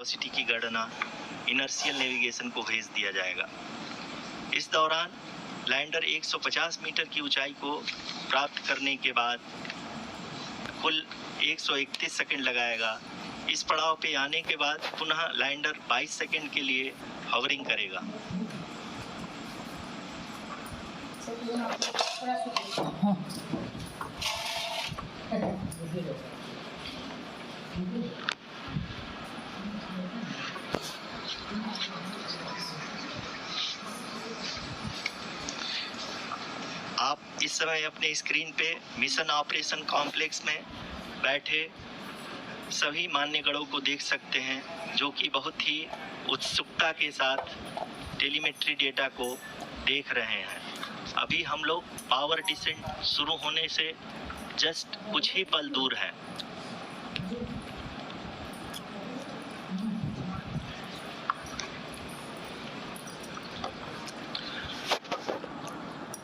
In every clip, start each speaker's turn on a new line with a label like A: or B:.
A: Velocity की गणना inertial navigation को भेज दिया जाएगा। इस दौरान लैंडर 150 मीटर की ऊंचाई को प्राप्त करने के बाद कुल 131 सेकंड लगाएगा। इस पड़ाव पे आने के बाद पुनः लैंडर 22 सेकंड के लिए हॉवरिंग करेगा। आप इस समय अपने स्क्रीन पे मिशन ऑपरेशन कॉम्प्लेक्स में बैठे सभी मान्यगणों को देख सकते हैं, जो कि बहुत ही उत्सुकता के साथ टेलीमेट्री डेटा को देख रहे हैं। अभी हम लोग पावर डिसेंट शुरू होने से जस्ट कुछ ही पल दूर हैं।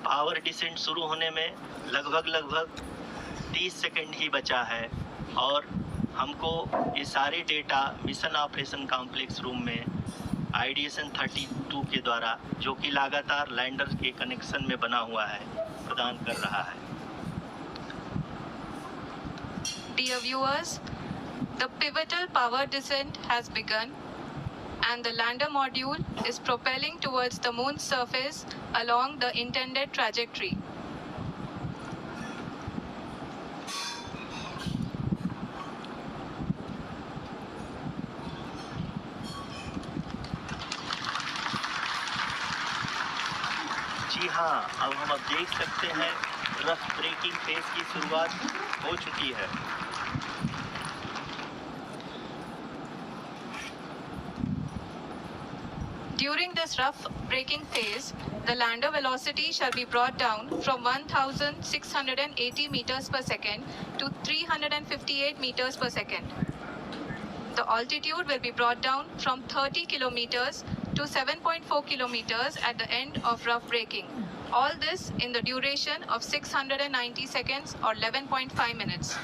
A: पावर डिसेंट शुरू होने में लगभग 30 सेकंड ही बचा है और हमको ये सारे data mission operation complex room में आईडीएसएन 32 के द्वारा, जो कि लगातार लैंडर के कनेक्शन में बना हुआ है, प्रदान कर रहा है।
B: Dear viewers, the pivotal power descent has begun and the lander module is propelling towards the moon's surface along the intended trajectory.
A: जी हाँ, अब हम देख सकते हैं रफ ब्रेकिंग फेज की शुरुआत हो चुकी है।
B: During this rough braking phase, the lander velocity shall be brought down from 1680 meters per second to 358 meters per second. The altitude will be brought down from 30 kilometers to 7.4 kilometers at the end of rough braking. All this in the duration of 690 seconds or 11.5 minutes.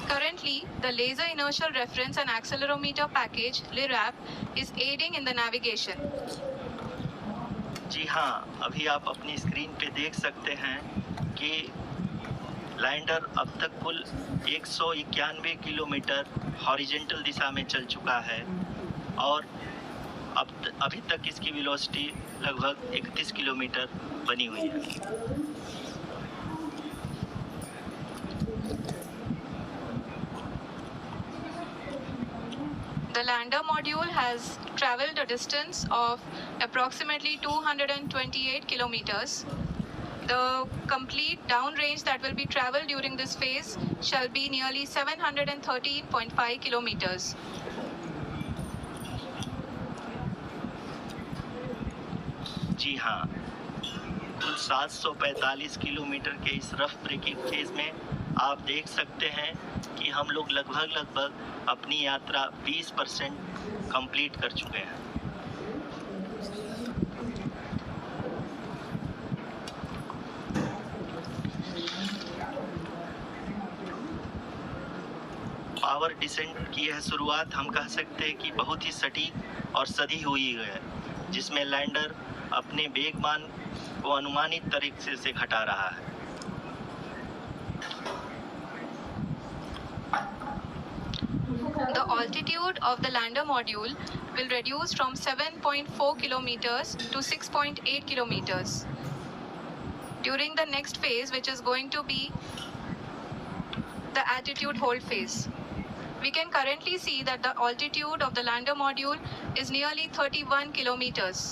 B: Currently, the Laser Inertial Reference and Accelerometer package (LIRAP) is aiding in the navigation.
A: जी हाँ, अभी आप अपनी screen पे देख सकते हैं कि lander अब तक कुल 191 किलोमीटर हॉरिजॉन्टल दिशा में चल चुका है और अभी तक इसकी वेलोसिटी लगभग 31 किलोमीटर बनी हुई है।
B: The lander module has traveled a distance of approximately 228 kilometers. The complete downrange that will be traveled during this phase shall be nearly 713.5 kilometers.
A: जी हाँ, कुल 745 किलोमीटर के इस रफ ब्रेकिंग फेज में आप देख सकते हैं कि हम लोग लगभग अपनी यात्रा 20% कंप्लीट कर चुके हैं। पावर डिसेंट की यह शुरुआत हम कह सकते हैं कि बहुत ही सटीक और सधी हुई है, जिसमें लैंडर अपने वेगमान को अनुमानित तरीके से घटा रहा है।
B: The altitude of the lander module will reduce from 7.4 kilometers to 6.8 kilometers. During the next phase, which is going to be the attitude hold phase, we can currently see that the altitude of the lander module is nearly 31 kilometers.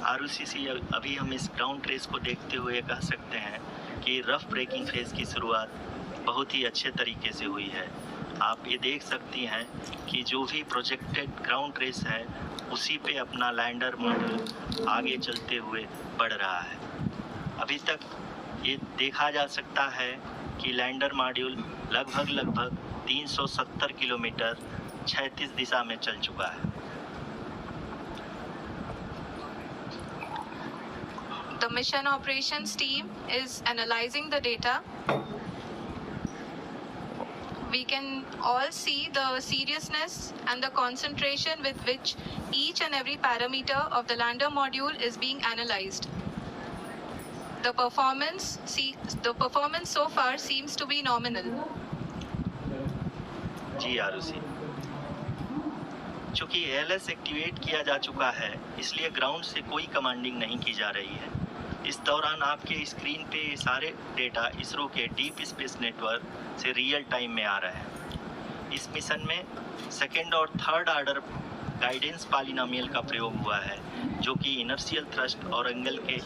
A: आरओसीसी अभी हम इस ground race को देखते हुए कह सकते हैं कि रफ ब्रेकिंग फेज की शुरुआत बहुत ही अच्छे तरीके से हुई है। आप ये देख सकती हैं कि जो भी प्रोजेक्टेड ग्राउंड रेस है उसी पे अपना लैंडर मॉड्यूल आगे चलते हुए बढ़ रहा है। अभी तक ये देखा जा सकता है कि लैंडर मॉड्यूल लगभग 370 किलोमीटर क्षैतिज दिशा में चल चुका है।
B: The mission operations team is analyzing the data. we can all see the seriousness and the concentration with which each and every parameter of the lander module is being analyzed. The performance so far seems to be nominal.
A: जी आरुषि, चूंकि ALS activate किया जा चुका है, इसलिए ground से कोई commanding नहीं की जा रही है। इस दौरान आपके स्क्रीन पे ये सारे डेटा इसरो के डीप स्पेस नेटवर्क से रियल टाइम में आ रहे हैं। इस मिशन में सेकेंड और थर्ड ऑर्डर गाइडेंस पॉलिनोमियल का प्रयोग हुआ है, जो कि इनर्शियल थ्रस्ट और एंगल के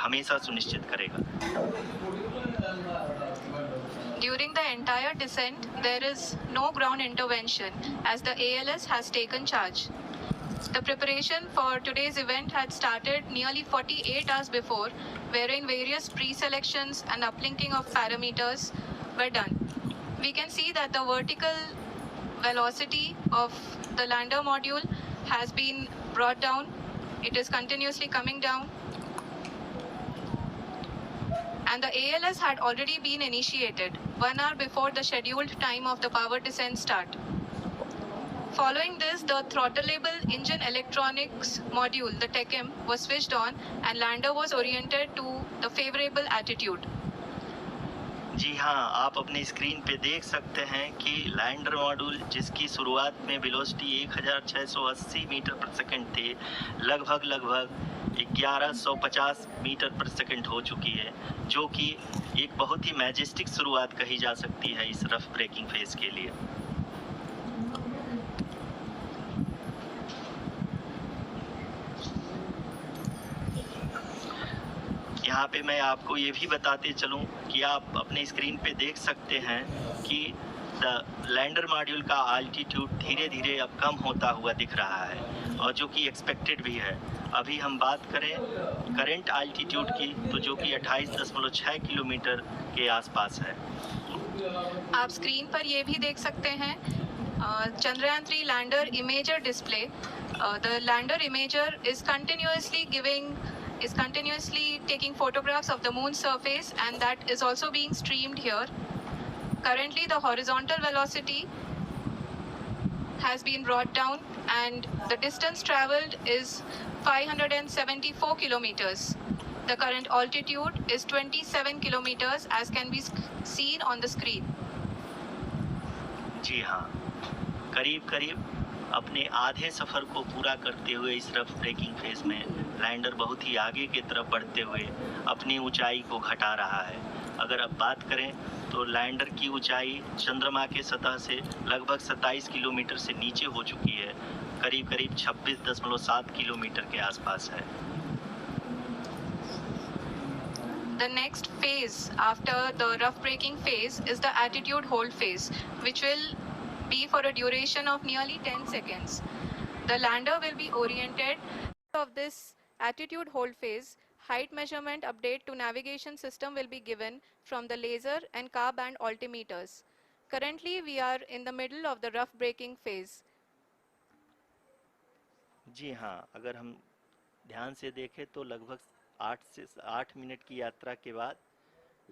A: हमेशा सुनिश्चित करेगा।
B: During the entire descent, there is no ground intervention as the ALS has taken charge. The preparation for today's event had started nearly 48 hours before, wherein various pre-selections and uplinking of parameters were done. We can see that the vertical velocity of the lander module has been brought down. It is continuously coming down. And the ALS had already been initiated 1 hour before the scheduled time of the power descent start. Following this, the throttleable engine electronics module, the TECM, was switched on and lander was oriented to the favorable attitude.
A: जी हाँ, आप अपने screen पे देख सकते हैं कि lander module जिसकी शुरुआत में वेलोसिटी 1680 मीटर पर सेकंड थी, लगभग 1150 मीटर पर सेकंड हो चुकी है, जो कि एक बहुत ही मैजेस्टिक शुरुआत कही जा सकती है इस रफ ब्रेकिंग फेज के लिए। यहाँ पे मैं आपको ये भी बताते चलूँ कि आप अपने स्क्रीन पे देख सकते हैं कि लैंडर मॉड्यूल का आल्टीट्यूड धीरे धीरे अब कम होता हुआ दिख रहा है, और जो कि एक्सपेक्टेड भी है। अभी हम बात करें करंट आल्टीट्यूड की, तो जो कि 28.6 किलोमीटर के आसपास है।
B: आप स्क्रीन पर ये भी देख सकते हैं Chandrayaan 3 lander imager display. The lander imager is continuously taking photographs of the moon's surface, and that is also being streamed here. Currently, the horizontal velocity has been brought down and the distance traveled is 574 kilometers. The current altitude is 27 kilometers as can be seen on the screen.
A: जी हाँ, करीब करीब अपने आधे सफ़र को पूरा करते हुए इस रफ ब्रेकिंग फेज में लैंडर बहुत ही आगे की तरफ बढ़ते हुए अपनी ऊंचाई को घटा रहा है। अगर अब बात करें तो लैंडर की ऊंचाई चंद्रमा के सतह से लगभग 27 किलोमीटर से नीचे हो चुकी है, करीब करीब 26.7 किलोमीटर के आसपास है।
B: The next phase after the rough braking phase is the attitude hold phase, which will be for a duration of nearly 10 seconds. The lander will be oriented of this attitude hold phase. Height measurement update to navigation system will be given from the laser and car band altimeters. Currently, we are in the middle of the rough braking phase.
A: जी हाँ, अगर हम ध्यान से देखें तो लगभग 8 minute की यात्रा के बाद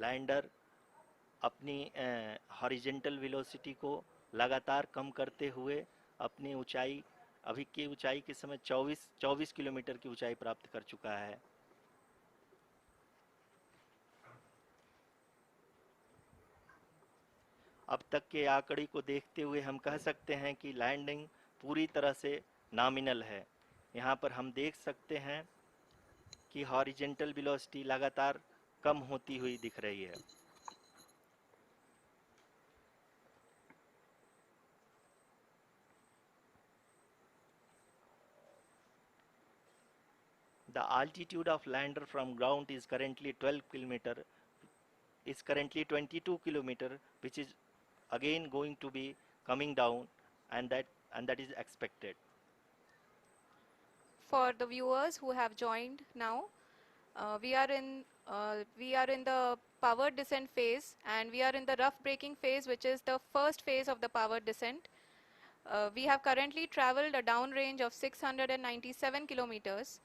A: लैंडर अपनी हॉरिजेंटल वेलोसिटी को लगातार कम करते हुए अपनी ऊंचाई, अभी की ऊंचाई के समय 24 किलोमीटर की ऊंचाई प्राप्त कर चुका है। अब तक के आंकड़े को देखते हुए हम कह सकते हैं कि लैंडिंग पूरी तरह से नॉमिनल है। यहाँ पर हम देख सकते हैं कि हॉरिजेंटल वेलोसिटी लगातार कम होती हुई दिख रही है। The altitude of lander from ground is currently 22 kilometer, which is again going to be coming down, and that is expected.
B: For the viewers who have joined now, we are in the power descent phase, and we are in the rough braking phase, which is the first phase of the power descent. We have currently traveled a downrange of 697 kilometers,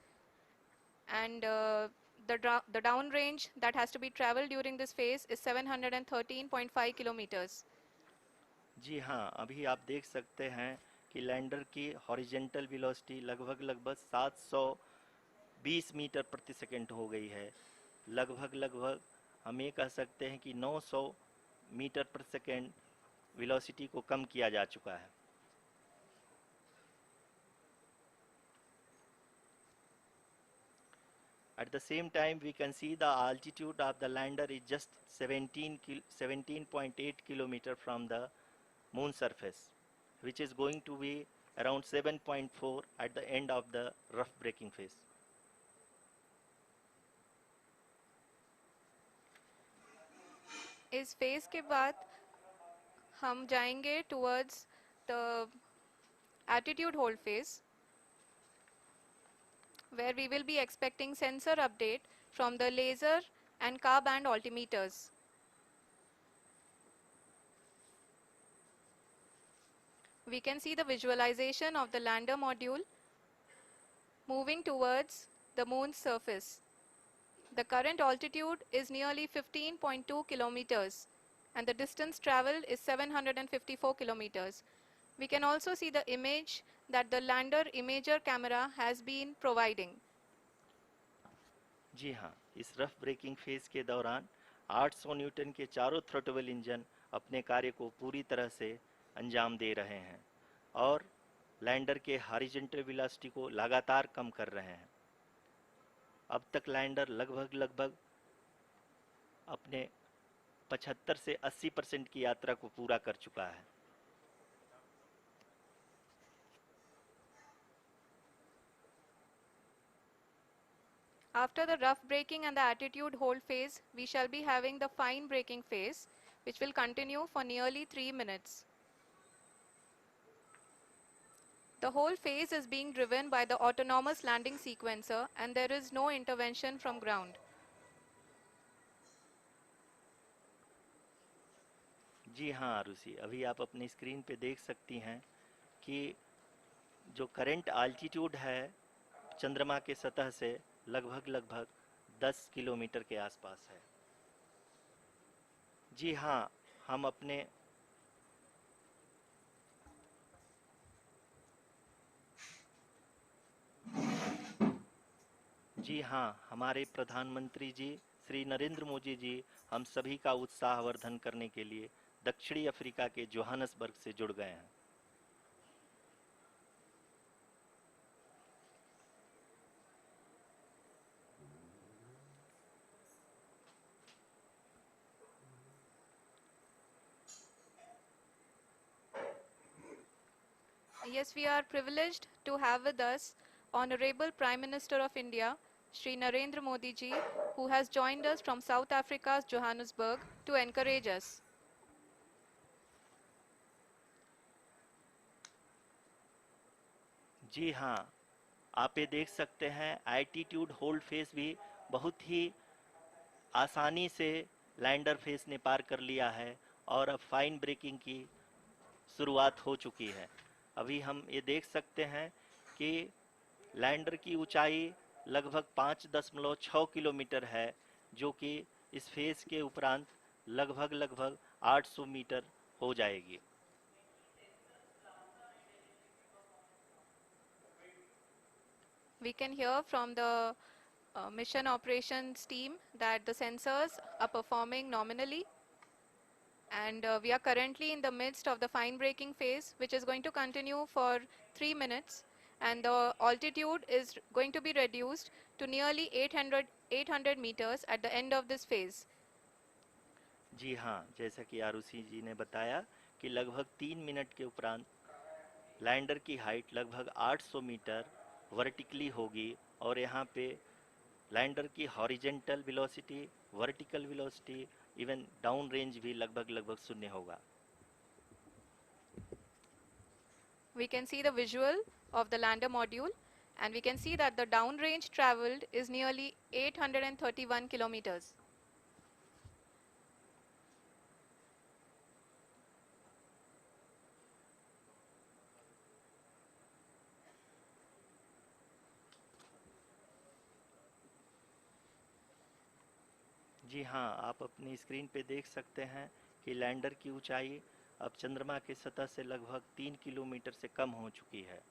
B: and the downrange that has to be traveled during this phase is 713.5 kilometers.
A: जी हाँ, अभी आप देख सकते हैं कि lander की horizontal velocity लगभग 720 metre प्रति सेकंड हो गई है। लगभग हम ये कह सकते हैं कि 900 मीटर प्रति सेकंड वेलोसिटी को कम किया जा चुका है। At the same time, we can see the altitude of the lander is just 17.8 kilometer from the moon surface, which is going to be around 7.4 at the end of the rough braking phase.
B: इस phase के बाद हम जाएंगे towards the attitude hold phase, where we will be expecting sensor update from the laser and car band altimeters. We can see the visualization of the lander module moving towards the moon's surface. The current altitude is nearly 15.2 kilometers and the distance traveled is 754 kilometers. We can also see the image that the lander imager camera has been providing.
A: जी हाँ, इस rough breaking phase के दौरान 800 Newton के चारों throttle engine अपने कार्य को पूरी तरह से अंजाम दे रहे हैं और लैंडर के हॉरिजॉन्टल वेलोसिटी को लगातार कम कर रहे हैं। अब तक लैंडर लगभग अपने 75 से 80% की यात्रा को पूरा कर चुका है।
B: After the rough braking and the attitude hold phase, we shall be having the fine braking phase, which will continue for nearly 3 minutes. The whole phase is being driven by the autonomous landing sequencer and there is no intervention from ground.
A: जी हाँ आरुषि, अभी आप अपनी screen पे देख सकती हैं कि जो करंट आल्टीट्यूड है चंद्रमा के सतह से लगभग 10 किलोमीटर के आसपास है। जी हाँ, हम अपने जी हाँ, हमारे प्रधानमंत्री जी श्री नरेंद्र मोदी जी हम सभी का उत्साहवर्धन करने के लिए दक्षिणी अफ्रीका के जोहानसबर्ग से जुड़ गए हैं।
B: Yes, we are privileged to have with us Honorable Prime Minister of India, Shri Narendra Modi ji, who has joined us from South Africa's Johannesburg to encourage us.
A: जी हाँ, आप ये देख सकते हैं एल्टीट्यूड होल्ड फेस भी बहुत ही आसानी से लैंडर फेस ने पार कर लिया है और अब फाइन ब्रेकिंग की शुरुआत हो चुकी है। अभी हम ये देख सकते हैं कि लैंडर की ऊंचाई लगभग 5.6 किलोमीटर है, जो कि इस फेज के उपरांत लगभग 800 मीटर हो जाएगी।
B: We can hear from the mission operations team that the sensors are performing nominally, and we are currently in the midst of the fine braking phase, which is going to continue for 3 minutes, and the altitude is going to be reduced to nearly 800 meters at the end of this phase.
A: जी हाँ, जैसा कि आरुषि जी ने बताया कि लगभग 3 minute के उपरांत lander की हाइट लगभग 800 मीटर वर्टिकली होगी और यहाँ पे लैंडर की horizontal velocity, vertical velocity, even down range भी लगभग शून्य होगा।
B: We can see the visual of the lander module, and we can see that the downrange traveled is nearly 831 kilometers.
A: जी हाँ, आप अपनी स्क्रीन पे देख सकते हैं कि लैंडर की ऊंचाई अब चंद्रमा की सतह से लगभग 3 किलोमीटर से कम हो चुकी है।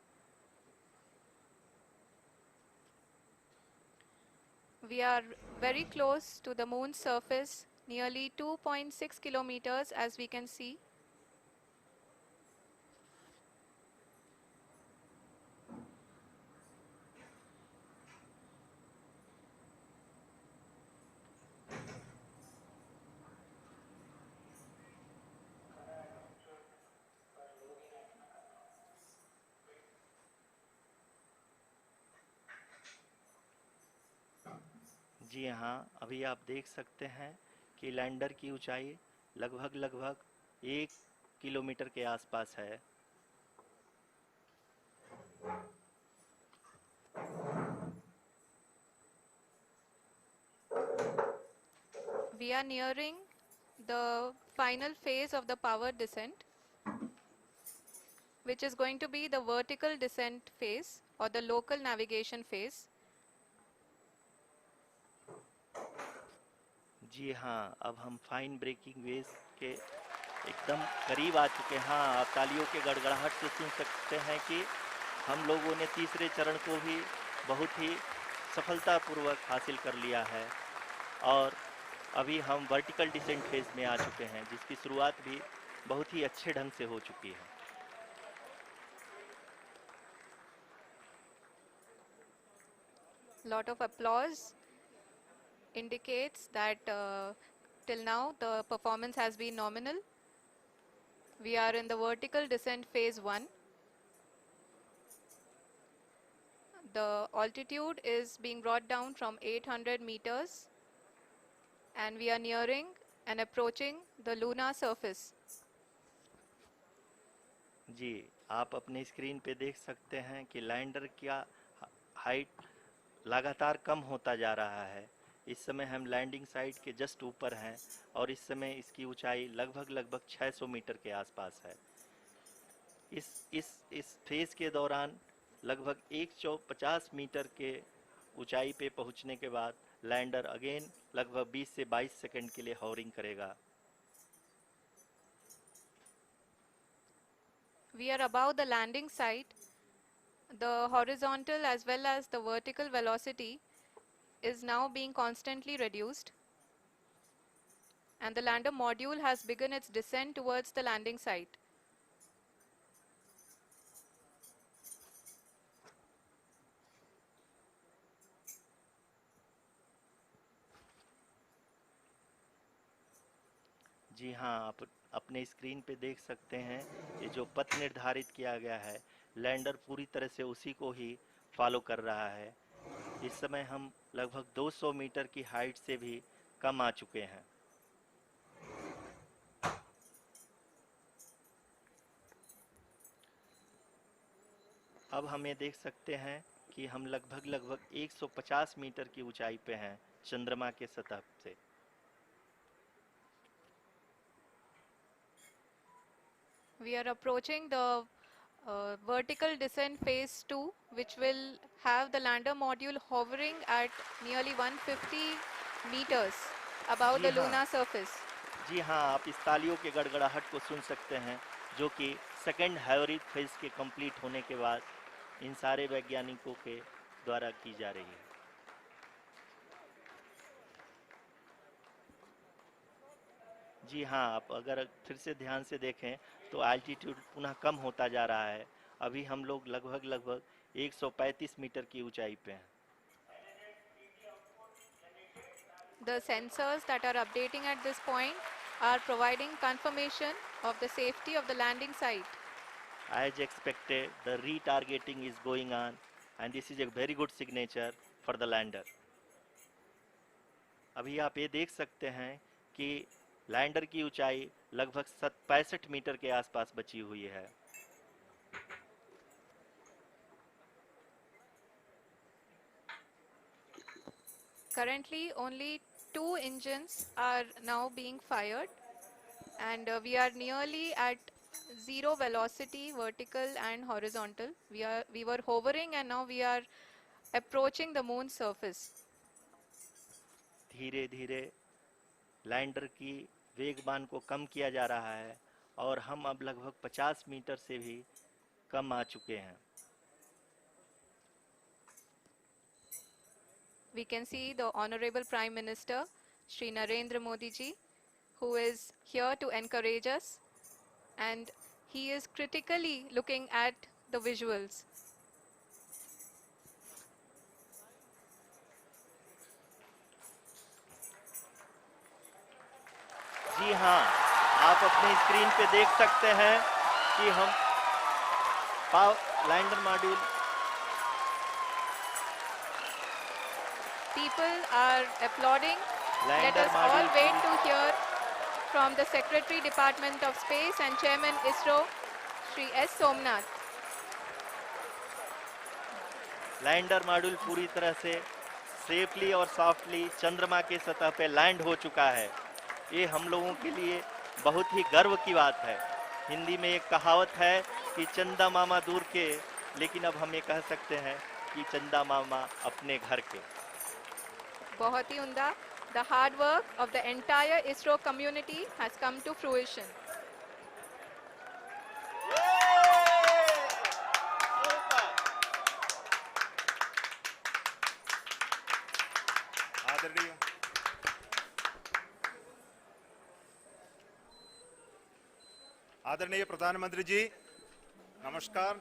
B: We are very close to the moon's surface, nearly 2.6 kilometers as we can see.
A: जी हाँ, अभी आप देख सकते हैं कि लैंडर की ऊंचाई लगभग 1 किलोमीटर के आसपास है।
B: We are nearing the final phase of the power descent, which is going to be the vertical descent phase or the local navigation phase.
A: जी हाँ, अब हम फाइन ब्रेकिंग वेव्स के एकदम करीब आ चुके हैं। हाँ, आप तालियों के गड़गड़ाहट से सुन सकते हैं कि हम लोगों ने तीसरे चरण को भी बहुत ही सफलतापूर्वक हासिल कर लिया है और अभी हम वर्टिकल डिसेंट फेज में आ चुके हैं, जिसकी शुरुआत भी बहुत ही अच्छे ढंग से हो चुकी है।
B: Lot of applause indicates that till now the performance has been nominal. We are in the vertical descent phase 1. The altitude is being brought down from 800 meters and we are nearing and approaching the lunar surface.
A: जी, आप अपने screen पे देख सकते हैं कि lander का height लगातार कम होता जा रहा है। इस समय हम लैंडिंग साइट के जस्ट ऊपर हैं और इस समय इसकी ऊंचाई लगभग 600 मीटर के आसपास है। इस फेज के दौरान लगभग 150 मीटर के ऊंचाई पे पहुंचने के बाद लैंडर अगेन लगभग 20 से 22 सेकंड के लिए हॉवरिंग करेगा।
B: We are above the landing site. The horizontal as well as the vertical velocity is now being constantly reduced. And the lander module has begun its descent towards the landing site.
A: जी हाँ, आप अपने screen पे देख सकते हैं ये जो पथ निर्धारित किया गया है, लैंडर पूरी तरह से उसी को ही फॉलो कर रहा है। इस समय हम लगभग 200 मीटर की हाइट से भी कम आ चुके हैं। अब हम ये देख सकते हैं कि हम लगभग 150 मीटर की ऊंचाई पे हैं चंद्रमा के सतह से।
B: We are approaching the vertical descent phase 2, which will have the lander module hovering at nearly 150 meters above
A: ji
B: the
A: हाँ,
B: lunar surface.
A: जी हाँ, आप इस तालियों के गड़गड़ाहट को सुन सकते हैं, जो कि सेकंड हैवरिक फेज के कंप्लीट होने के बाद इन सारे वैज्ञानिकों के द्वारा की जा रही है। जी हाँ, आप अगर फिर से ध्यान से देखें तो एल्टीट्यूड पुनः कम होता जा रहा है। अभी हम लोग लगभग 135 मीटर की ऊंचाई पे हैं।
B: The sensors that are updating at this point are providing confirmation of the safety of the landing site.
A: As expected, the retargeting is going on and this is a very good signature for the lander. अभी आप ये देख सकते हैं कि lander की ऊंचाई लगभग 65 मीटर के आसपास बची हुई है।
B: Currently, only 2 engines are now being fired, and we are nearly at zero velocity, vertical and horizontal. We were hovering, and now we are approaching the moon's surface.
A: धीरे धीरे लैंडर की वेगमान को कम किया जा रहा है और हम अब लगभग 50 मीटर से भी कम आ चुके हैं।
B: We can see the Honorable Prime Minister, Shri Narendra Modi ji, who is here to encourage us, and he is critically looking at the visuals.
A: जी हाँ, आप अपनी स्क्रीन पे देख सकते हैं कि हम lander module
B: People are applauding. Let
A: lander
B: us all
A: module
B: wait to hear from the Secretary Department of Space and Chairman ISRO, Shri S. Somnath.
A: Lander module पूरी तरह से सेफली और सॉफ्टली चंद्रमा के सतह पे लैंड हो चुका है। ये हम लोगों के लिए बहुत ही गर्व की बात है। हिंदी में एक कहावत है कि चंदा मामा दूर के, लेकिन अब हम ये कह सकते हैं कि चंदा मामा अपने घर के।
B: बहुत ही उम्दा. The hard work of the entire ISRO community has come to fruition.
C: आदरणीय प्रधानमंत्री जी, नमस्कार.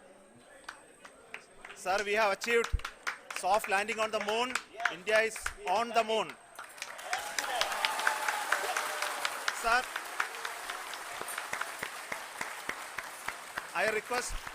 C: Sir, we have achieved soft landing on the moon. India is on the moon. Sir, I request